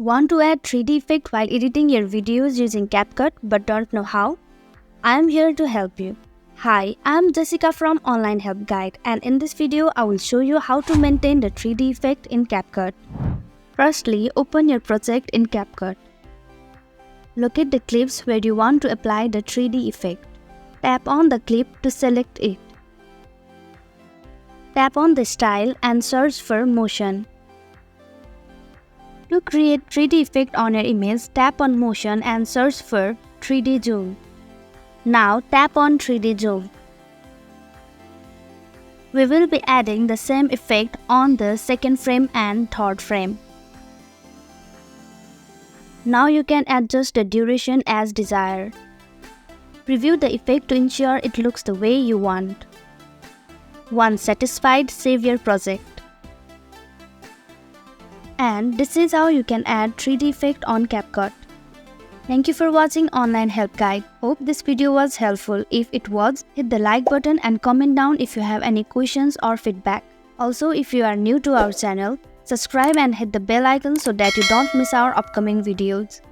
Want to add 3D effect while editing your videos using CapCut but don't know how? I am here to help you. Hi, I am Jessica from Online Help Guide, and in this video I will show you how to maintain the 3D effect in CapCut. Firstly, open your project in CapCut. Locate the clips where you want to apply the 3D effect. Tap on the clip to select it. Tap on the style and search for motion. To create 3D effect on your image, tap on motion and search for 3D zoom. Now tap on 3D zoom. We will be adding the same effect on the second frame and third frame. Now you can adjust the duration as desired. Preview the effect to ensure it looks the way you want. Once satisfied, save your project. And this is how you can add 3D effect on CapCut. Thank you for watching Online Help Guide. Hope this video was helpful. If it was, hit the like button and comment down if you have any questions or feedback. Also, if you are new to our channel, subscribe and hit the bell icon so that you don't miss our upcoming videos.